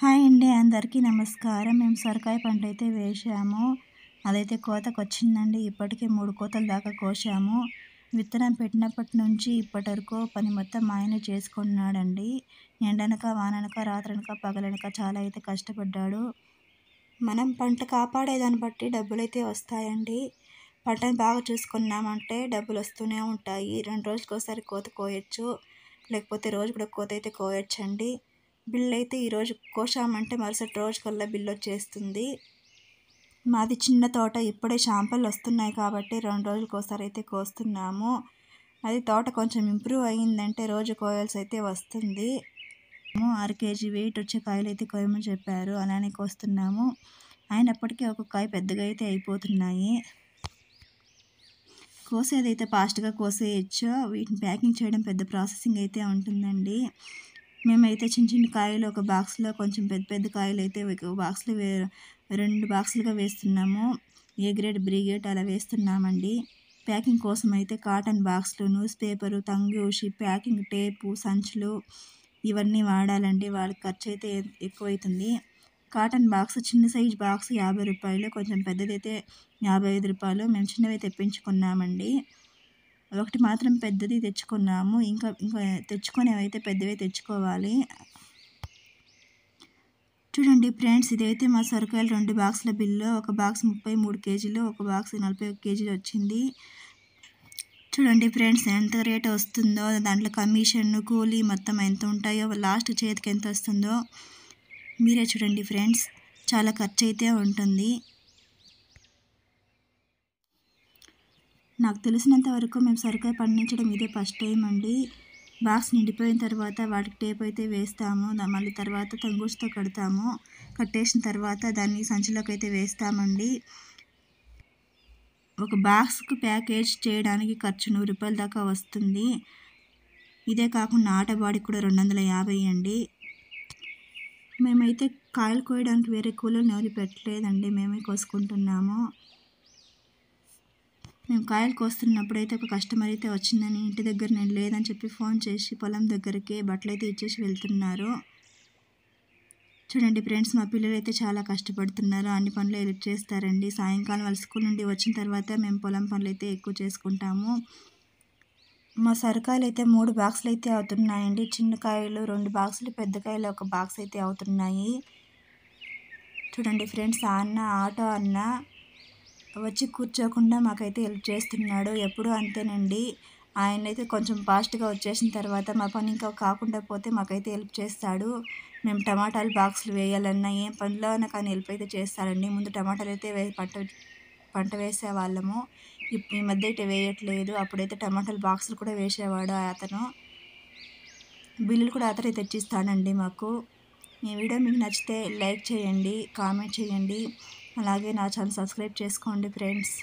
Hi అండి, అందరికీ నమస్కారం. మేము సొరకాయ పంట అయితే వేసాము. అదైతే కోతకొచ్చిందండి. ఇప్పటికే 3 కోతల దాకా కోసాము. విత్తనం పెట్టినప్పటి నుంచి ఇప్పటి వరకు పని మొత్తం మా ఆయనే చేసుకున్నాడండి. ఎండనక, వాననక, రాత్రనక, పగలనక చాలా అయితే కష్టపడ్డాడు. మనం పంట కాపాడేదాన్ని బట్టి డబ్బులైతే వస్తాయండి. పంటను బాగా చూసుకున్నామంటే డబ్బులు వస్తూనే ఉంటాయి. 2 రోజులకోసారి కోత కోయొచ్చు, లేకపోతే రోజు కూడా కోత అయితే కోయొచ్చండి. బిల్లు అయితే ఈరోజు కోసామంటే మరుసటి రోజుకల్లా బిల్లు వచ్చేస్తుంది. మాది చిన్న తోట, ఇప్పుడే షాంపళ్ళు వస్తున్నాయి కాబట్టి 2 రోజులకోసారి అయితే కోస్తున్నాము. అది తోట కొంచెం ఇంప్రూవ్ అయ్యిందంటే రోజు కోయాల్సి అయితే వస్తుంది. 6 కేజీ వెయిట్ వచ్చే కాయలు అయితే కోయమని చెప్పారు, అలానే కోస్తున్నాము. అయినప్పటికీ ఒక కాయ పెద్దగా అయితే అయిపోతున్నాయి. కోసేదైతే ఫాస్ట్గా కోసేయచ్చు. వీటిని ప్యాకింగ్ చేయడం పెద్ద ప్రాసెసింగ్ అయితే ఉంటుందండి. మేమైతే చిన్న చిన్న కాయలు ఒక బాక్స్లో, కొంచెం పెద్ద పెద్ద కాయలు అయితే ఒక బాక్స్లో 2 బాక్సులుగా వేస్తున్నాము. ఏ గ్రేడ్, బి గ్రేడ్ అలా వేస్తున్నామండి. ప్యాకింగ్ కోసం అయితే కాటన్ బాక్స్లు, న్యూస్ పేపరు, తంగూషి, ప్యాకింగ్ టేపు, సంచులు ఇవన్నీ వాడాలండి. వాళ్ళకి ఖర్చు అయితే ఎక్కువైతుంది. కాటన్ బాక్స్, చిన్న సైజ్ బాక్స్ 50 రూపాయలు, కొంచెం పెద్దదైతే 55 రూపాయలు. మేము చిన్నవి తెప్పించుకున్నామండి. ఒకటి మాత్రం పెద్దది తెచ్చుకున్నాము. ఇంకా తెచ్చుకునేవైతే పెద్దవే తెచ్చుకోవాలి. చూడండి ఫ్రెండ్స్, ఇదైతే మా సొరకాయలు 2 బాక్సుల బిల్లు. ఒక బాక్స్ 33 కేజీలు, ఒక బాక్స్ 41 కేజీలు వచ్చింది. చూడండి ఫ్రెండ్స్, ఎంత రేట్ వస్తుందో, దాంట్లో కమిషన్, కూలీ మొత్తం ఎంత ఉంటాయో, లాస్ట్ చేతికి ఎంత వస్తుందో మీరే చూడండి ఫ్రెండ్స్. చాలా ఖర్చు అయితే ఉంటుంది. నాకు తెలిసినంత వరకు మేము సొరకాయ పండించడం ఇదే ఫస్ట్ టైం అండి. బాక్స్ నిండిపోయిన తర్వాత వాటికి టేప్ అయితే వేస్తాము. మళ్ళీ తర్వాత తంగూసుతో కడతాము. కట్టేసిన తర్వాత దాన్ని సంచిలోకి అయితే వేస్తామండి. ఒక బాక్స్కి ప్యాకేజ్ చేయడానికి ఖర్చు 100 రూపాయల దాకా వస్తుంది. ఇదే కాకుండా ఆటబాడీ కూడా 250 అండి. మేమైతే కాయలు కోయడానికి వేరే కూలీలను ఎవరు పెట్టలేదండి, మేమే కోసుకుంటున్నాము. మేము కాయలు కోస్తున్నప్పుడు అయితే ఒక కస్టమర్ అయితే వచ్చిందని, ఇంటి దగ్గర నేను లేదని చెప్పి ఫోన్ చేసి పొలం దగ్గరికి బట్టలు అయితే ఇచ్చేసి వెళ్తున్నారు. చూడండి ఫ్రెండ్స్, మా పిల్లలు అయితే చాలా కష్టపడుతున్నారు. అన్ని పనులు హెల్ప్ చేస్తారండి. సాయంకాలం వాళ్ళ స్కూల్ నుండి వచ్చిన తర్వాత మేము పొలం పనులు అయితే ఎక్కువ చేసుకుంటాము. మా సొరకాయలు అయితే 3 బాక్సులు అయితే అవుతున్నాయండి. చిన్న కాయలు 2 బాక్సులు, పెద్ద కాయలు 1 బాక్స్ అయితే అవుతున్నాయి. చూడండి ఫ్రెండ్స్, ఆటో అన్న వచ్చి కూర్చోకుండా మాకైతే హెల్ప్ చేస్తున్నాడు. ఎప్పుడూ అంతేనండి. ఆయన అయితే కొంచెం ఫాస్ట్గా వచ్చేసిన తర్వాత మా పని ఇంకా కాకుండా పోతే మాకైతే హెల్ప్ చేస్తాడు. మేము టమాటాలు బాక్సులు వేయాలన్నా, ఏ పనిలో అయినా కానీ హెల్ప్ అయితే చేస్తాడండి. ముందు టమాటాలు అయితే పంట వేసేవాళ్ళము. ఈ మధ్య అయితే వేయట్లేదు. అప్పుడైతే టమాటాలు బాక్సులు కూడా వేసేవాడు అతను. బిల్లులు కూడా అతనే తెచ్చిస్తాడండి మాకు. ఈ వీడియో మీకు నచ్చితే లైక్ చేయండి, కామెంట్ చేయండి. అలాగే నా ఛానల్ సబ్స్క్రైబ్ చేసుకోండి ఫ్రెండ్స్.